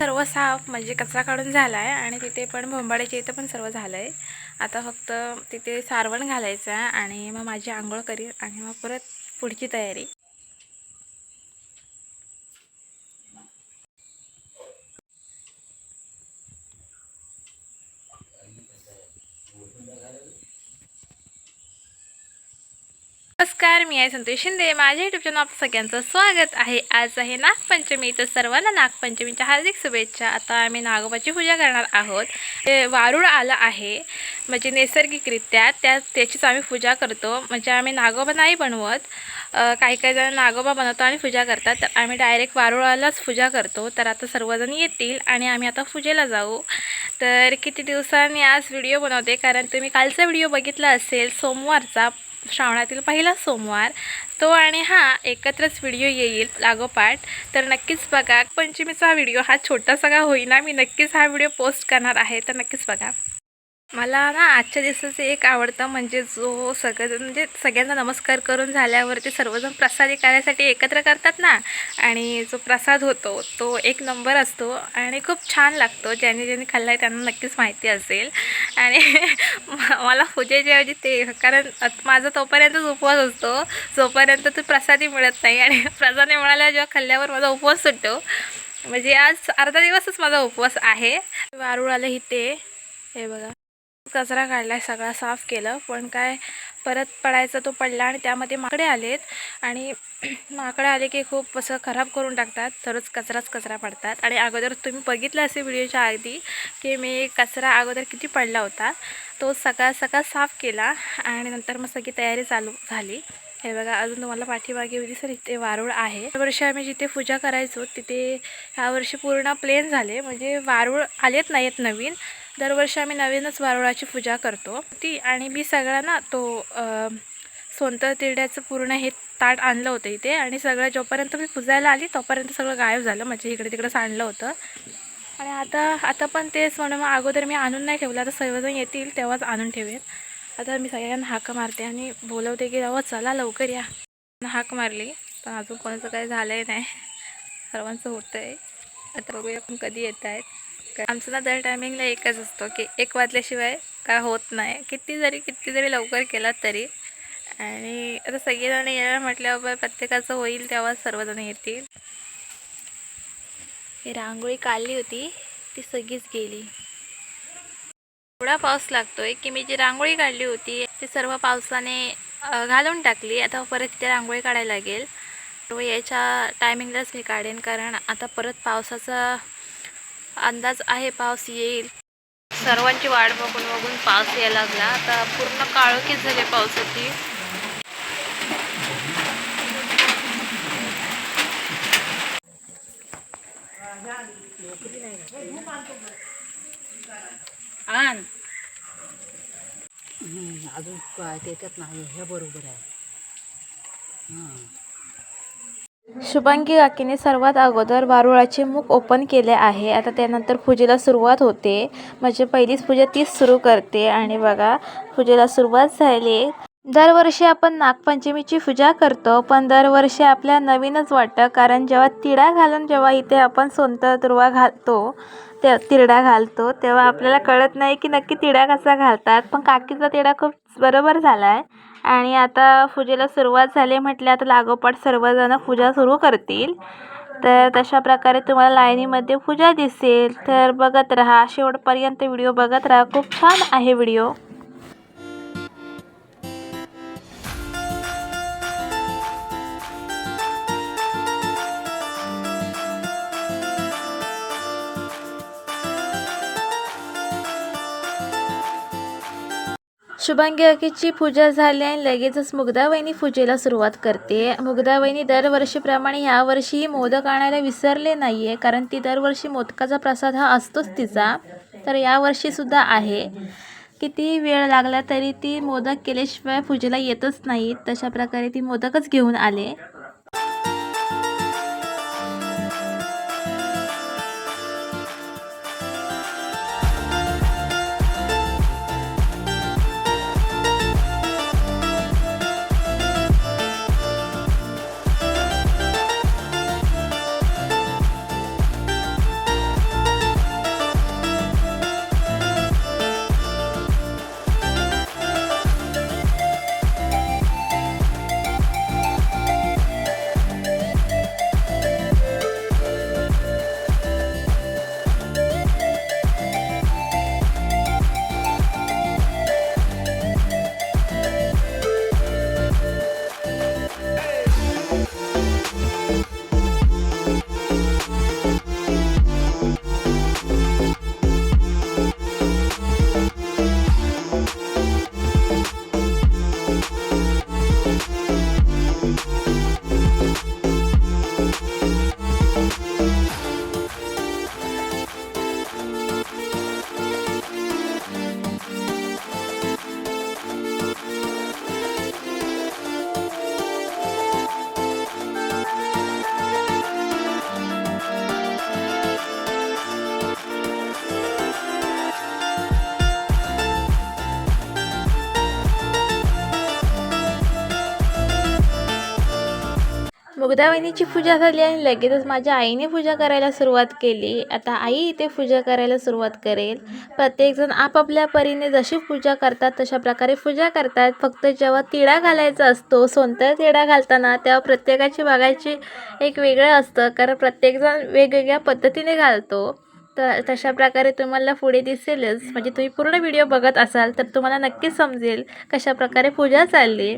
सर्व साफ म्हणजे कचरा काढून झाला आहे आणि तिथे पण भोंबाड्याच्या इथं पण सर्व झालं आहे. आता फक्त तिथे सारवण घालायचं आहे आणि मग माझी आंघोळ करीन आणि मग परत पुढची तयारी. नमस्कार, मी आहे संतोष शिंदे. माझ्या यूट्यूब चॅनल आपलं सगळ्यांचं स्वागत आहे. आज आहे नागपंचमी, तर सर्वांना नागपंचमीच्या हार्दिक शुभेच्छा. आता आम्ही नागोबाची पूजा करणार आहोत. ते वारूळ आलं आहे म्हणजे नैसर्गिकरित्या त्याचीच आम्ही पूजा करतो. म्हणजे आम्ही नागोबा नाही बनवत. काही जण नागोबा बनवतो आणि पूजा करतात, तर आम्ही डायरेक्ट वारुळालाच पूजा करतो. तर आता सर्वजण येतील आणि आम्ही आता पूजेला जाऊ. तर किती दिवसांनी आज व्हिडिओ बनवते, कारण तुम्ही कालचा व्हिडिओ बघितला असेल, सोमवारचा, श्रावणातील पहिला सोमवार तो, आणि हा एकत्रच व्हिडिओ येईल लागोपाठ. तर नक्कीच बघा. पंचमीचा व्हिडिओ हा छोटासा का होईना मी नक्कीच हा व्हिडिओ पोस्ट करणार आहे, तर नक्कीच बघा. मला ना आजच्या दिवसाचं एक आवडतं म्हणजे जो सगळ्यांना नमस्कार करून झाल्यावरती सर्वजण प्रसादी करायसाठी एकत्र करतात ना, आणि जो प्रसाद होतो तो एक नंबर असतो आणि खूप छान लागतो. ज्यांनी खाल्ला आहे त्यांना नक्कीच माहिती असेल. आणि मला पूजेच्या ऐवजी ते, कारण माझा तोपर्यंतच उपवास असतो जोपर्यंत तो प्रसादी मिळत नाही, आणि प्रसादी मिळाल्यावर जेव्हा खाल्ल्यावर माझा उपवास सुटतो. म्हणजे आज अर्धा दिवसच माझा उपवास आहे. वारूळ आलं इथे, हे बघा. कचरा काढला, सगळा साफ केलं, पण काय परत पडायचा तो पडला आणि त्यामध्ये माकडे आलेत. आणि माकडे आले की खूप असं खराब करून टाकतात. तरच कचरा पडतात. आणि अगोदर तुम्ही बघितलं असेल व्हिडिओच्या आधी की मी कचरा अगोदर किती पडला होता, तो सकाळ साफ केला आणि नंतर मग सगळी तयारी चालू झाली. हे बघा, अजून तुम्हाला पाठीमागे दिसेल इथे वारूळ आहे. यावर्षी आम्ही जिथे पूजा करायचो तिथे ह्यावर्षी पूर्ण प्लेन झाले, म्हणजे वारूळ आलेत नाहीत नवीन. दरवर्षी आम्ही नवीनच वारुळाची पूजा करतो ती. आणि मी सगळ्यांना तो सोनतं तिरड्याचं पूर्ण हे ताट आणलं होतं इथे, आणि सगळं जोपर्यंत मी पूजायला आली तोपर्यंत सगळं गायब झालं, म्हणजे इकडे तिकडं सांडलं होतं. आणि आता पण तेच म्हणून मग अगोदर मी आणून नाही ठेवलं. आता सर्वजण येतील तेव्हाच आणून ठेवेन. आता मी सगळ्यांना हाक मारते आणि बोलवते की जावं चला लवकर या. हाक मारली पण अजून कोणाचं काही झालं नाही, सर्वांचं होतं आहे. आता बघूया आपण कधी येत आहेत. आमचं ना दर टायमिंगला एकच असतो की 1 वाजल्याशिवाय काय होत नाही, किती जरी लवकर केला तरी. आणि आता सगळेजण येणार म्हटल्यावर प्रत्येकाचं होईल तेव्हा सर्वजण येतील. ही रांगोळी काढली होती ती सगळीच गेली. एवढा पाऊस लागतोय की मी जी रांगोळी काढली होती ती सर्व पावसाने घालून टाकली. आता परत तिथे रांगोळी काढायला लागेल. तो यायच्या टायमिंगलाच मी काढेन, कारण आता परत पावसाचा अंदाज आहे, पाऊस येईल. सर्वांची वाट बघून पाऊस यायला लागला. आता पूर्ण काळोखीच झाले पावसाची. अजून काय त्याच्यात नाही, हे बरोबर आहे. शुभांगी काकीने सर्वात अगोदर वारुळाचे मुख ओपन केले आहे. आता त्यानंतर पूजेला सुरुवात होते, म्हणजे पहिलीच पूजा तीच सुरू करते. आणि बघा, पूजेला सुरुवात झाली. दरवर्षी आपण नागपंचमीची पूजा करतो, पण दरवर्षी आपल्या नवीनच वाटतं, कारण जेव्हा तिळा घालून जेव्हा इथे आपण सोनतं दुर्वा घालतो, तिरडा घालतो, तेव्हा आपल्याला कळत नाही की नक्की तिळा कसा घालतात. पण काकीचा तिळा खूप बरोबर झाला आहे. आणि आता पूजेला सुरुवात झाली म्हटले आता लागोपाठ सर्वजण पूजा सुरू करतील. तर तशा प्रकारे तुम्हाला लाईनीमध्ये पूजा दिसेल. तर बघत राहा, शेवटपर्यंत व्हिडिओ बघत राहा, खूप छान आहे व्हिडिओ. शुभांगी काकीची पूजा झाली आणि लगेचच मुग्धावहिनी पूजेला सुरुवात करते. मुग्धावहिनी दरवर्षीप्रमाणे यावर्षी मोदक आणायला विसरले नाही आहे, कारण ती दरवर्षी मोदकाचा प्रसाद हा असतोच तिचा. तर यावर्षीसुद्धा आहे. किती वेळ लागला तरी ती मोदक केल्याशिवाय पूजेला येतच नाही. तशा प्रकारे ती मोदकच घेऊन आले. मुग्धावहिनीची पूजा झाली आणि लगेचच माझ्या आईने पूजा करायला सुरुवात केली. आता आई इथे पूजा करायला सुरुवात करेल. प्रत्येकजण आपापल्या परीने जशी पूजा करतात तशा प्रकारे पूजा करतात. फक्त जेव्हा तिळा घालायचा असतो, सोनतर तिळा घालताना, तेव्हा प्रत्येकाची बघायची एक वेगळं असतं, कारण प्रत्येकजण वेगवेगळ्या पद्धतीने घालतो. तर तशा प्रकारे तुम्हाला पुढे दिसेलच. म्हणजे तुम्ही पूर्ण व्हिडिओ बघत असाल तर तुम्हाला नक्कीच समजेल कशा प्रकारे पूजा चालली.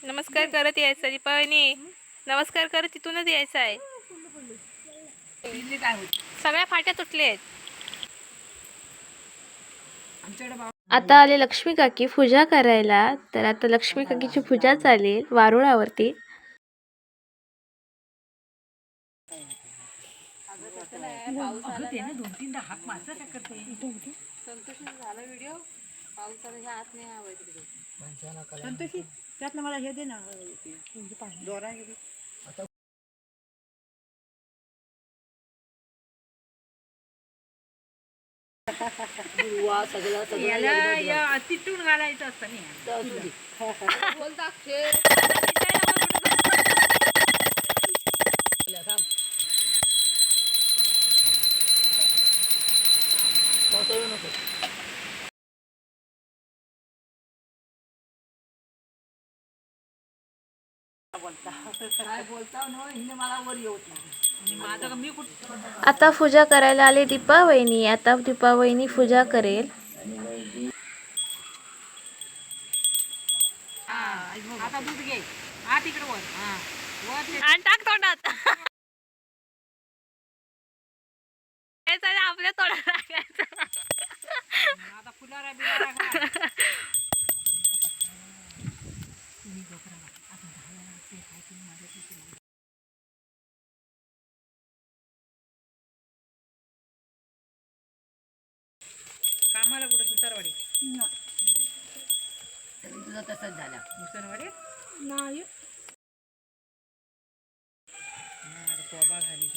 नमस्कार करत यायचा दीपावली. नमस्कार करत तिथूनच यायचं आहे. सगळ्या फाट्या तुटल्या आहेत. आता आले लक्ष्मी काकी पूजा करायला. तर आता लक्ष्मी काकीची पूजा चालेल वारुळावरती. संतोषी त्यातनं मला हे दे ना दोरा सगळं तिथून घालायचं असतं आता पूजा करायला आले दीपावहिनी. आता दीपावहिनी पूजा करेल. आता दूध घे तिकडे वर आणि टाक तोंडात. आपल्या तोंडात टाकायचं. आता फुलारा बिलारा कामाला कुठे सुतारवाडी तुझा तसाच झाला मुसनवाडी नाही कोबा घाली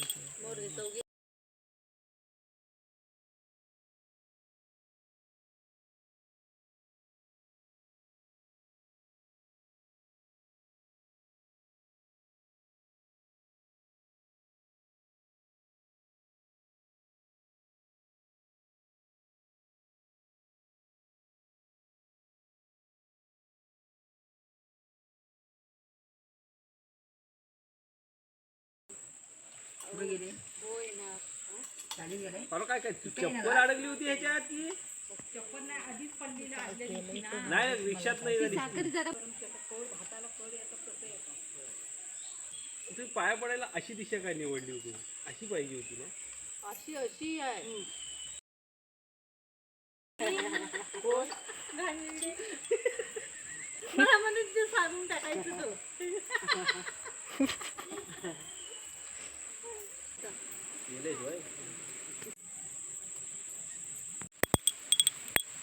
काय काय चप्पल अडकली होती ह्याच्यात की चप्पल नाही आधीच पडलेली नाही रिक्षात नाही झाली तुम्ही पाया पडायला अशी दिशा काय निवडली होती? अशी पाहिजे होती ना. अशी अशी आहे मला म्हणून ते सांगून टाकायचं तो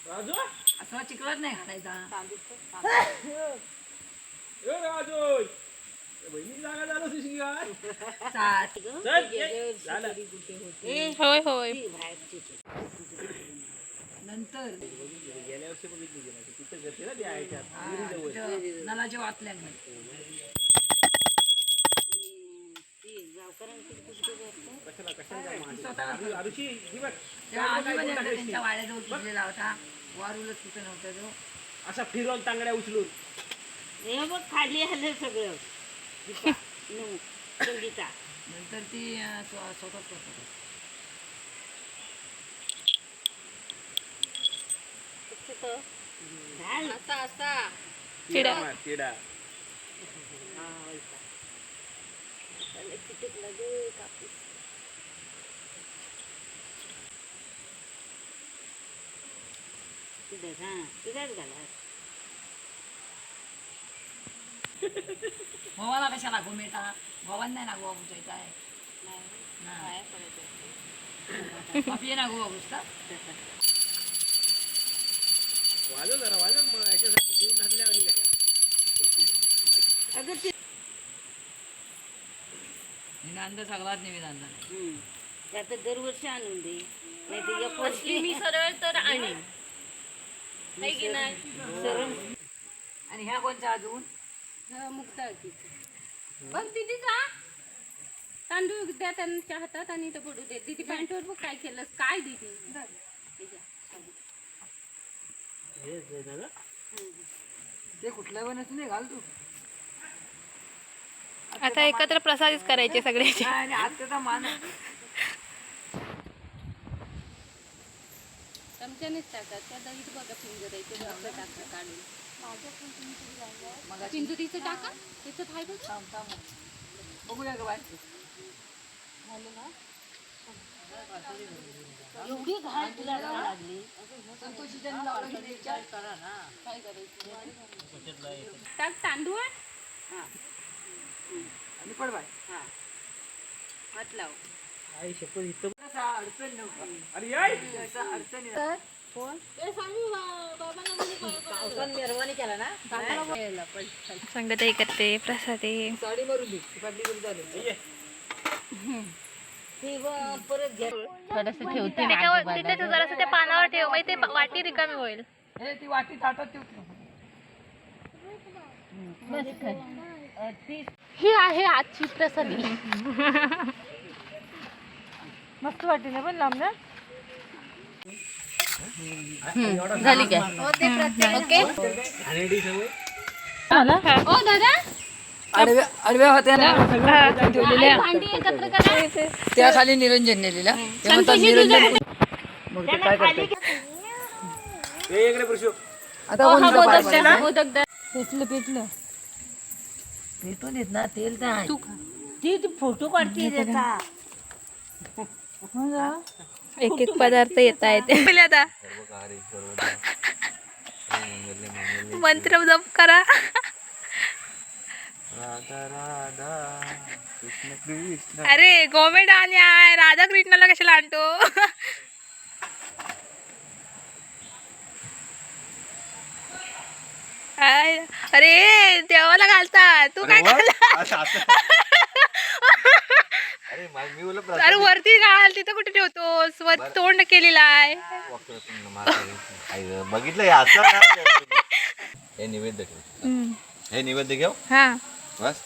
राजू असं चिखलात नाही घालायचा राजू बहिणी जागा झालं तुझी काय होय होय. नंतर गेल्या वर्षी बघितली गेला तिथं करते ना त्या ह्याच्यात नलाच्या वातल्या कशाला कशाला आरुषी त्यांच्या वाड्याजवळ पुजलेला होता वारूलच कुठं नव्हता तो असा फिरवून तांगड्या उचलून हे बघ खाली आलं सगळं दीपा, नू, संगीता. नंतर ती स्वतःच करतात. घाल. चिडा. किडा चिटकला गे कापूस. तिथंच, हा तिथंच घाला. भावाला कशाला घुमेटा भावान नाही ना गोवा घुसायचा आहे आपली ना गोवा घुसतात. वाजव जरा वाजव मग याच्यासाठी जीव नसल्यावर कशा अगं ते निनांद सगळ्यात निवेदन आणला नाही. आता दरवर्षी आणून दे, नाही तर एक वर्षी मी सरळ तर आणि सरळ आणि ह्या कोणत्या अजून मुक्ता बघ दिदी जा तांदूळ द्या त्यांच्या हातात आणि इथं पडू दे. दिदी पॅन्टवर बघ काय केलं काय दिदी. ते कुठल्या पण नाही घाल तू. आता एकत्र प्रसादच करायचे सगळ्याचे. आणि आत्याचा मान चमच्यानेच टाकतात त्या दहीत बघा फिंगर आहे ते बघा टाका काढून. पिंजुरीचं टाका त्याचं काय बघ. बघूया का बाय. एवढी घाण तुला लागली. संतोषीच्या लावलं की विचार करा ना. काय करायचं टाक तांदूळ. हा आणि पड बाय. हा हात लाव. आई शपथ इथं कसा अडचण नव्हती. अरे याय असा अडचण येत. निर्वाणी केला ना संगत एकत्र प्रसादे. साडी मारून दे पाटली करून झालं. परत घ्या थोडस ठेवते तिथे तू जरासं त्या पानावर ठेव म्हणजे ते वाटी रिकामी होईल. हे ती वाटी ताटात ठेवतो. ही आहे आजची प्रसादी. मस्त वाटीने पण लांब ना. झाली काय ओके. ओ दादा आडव्या आडव्या होत्या ना ठेवलेल्या भांडी एकत्र करा. त्या खाली निरंजन नेलेला ते म्हणतात निरंजन. मग ते काय करतात हे इकडे पुरुषो आता कोण मोदक द्या. पेटलं पेटलं पेटून येत ना तेल काय ती फोटो काढते त्याचा. एक एक पदार्थ येत आहेत आता मंत्र जप करा. राधा राधा कृष्ण कृष्ण. अरे गोमेड आणि आहे राधा कृष्णाला कशाला आणतो. अरे देवाला घालतात तू काय घालता. अरे मी बोललो अरे वरती घाल तिथं कुठे ठेवतोस वर तोंड केलेला आहे. बघितलं असं हे निवेद्य ठेव. हे निवेद्य घेऊ हा बस.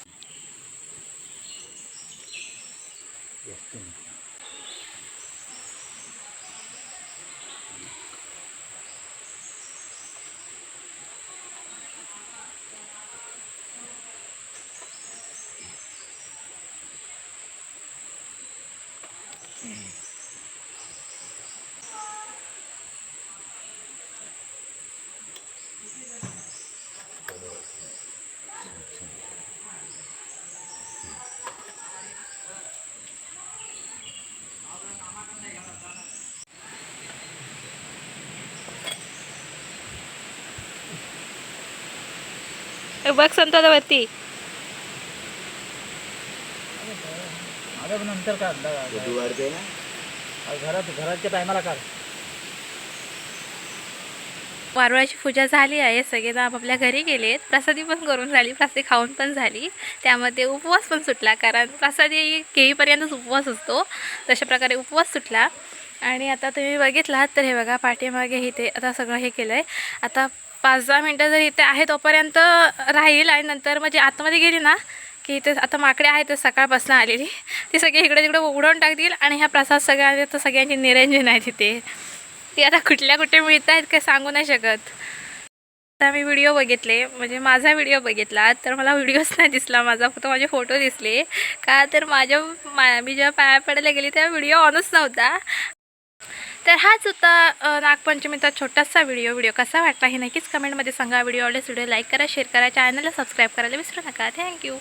बघ संतोषा वरती. नंतर काढ घराच्या टायमाला काढ. वारुळाची पूजा झाली आहे. सगळे आपापल्या घरी गेलेत. प्रसादी पण करून झाली. प्रसादी खाऊन पण झाली. त्यामध्ये उपवास पण सुटला कारण प्रसादी घेईपर्यंतच उपवास असतो. तशा प्रकारे उपवास सुटला. आणि आता तुम्ही बघितलात तर हे बघा पाठीमागे इथे आता सगळं हे केलं आहे. आता 5-10 मिनटं जर इथे आहे तोपर्यंत राहील आणि नंतर म्हणजे आतमध्ये गेली ना की इथे आता माकडे आहेत तर सकाळपासून आलेली ती सगळी इकडे तिकडे उडवून टाकतील. आणि ह्या प्रसाद सगळ्या तर सगळ्यांची निरंजन आहे तिथे. ती आता कुठल्या कुठे मिळत आहेत काही सांगू नाही शकत. आता मी व्हिडिओ बघितले, म्हणजे माझा व्हिडिओ बघितला तर मला व्हिडिओच नाही दिसला माझा, फक्त माझे फोटो दिसले. का तर मी जेव्हा पाया पडायला गेली तेव्हा व्हिडिओ ऑनच नव्हता. तर हाच होता नागपंचमीचा छोटासा व्हिडिओ कसा वाटला हे नक्कीच कमेंटमध्ये सांगा. व्हिडिओ आवडल्यास व्हिडिओ लाईक करा, शेअर करा, चॅनलला सबस्क्राईब करायला विसरू नका. थँक्यू.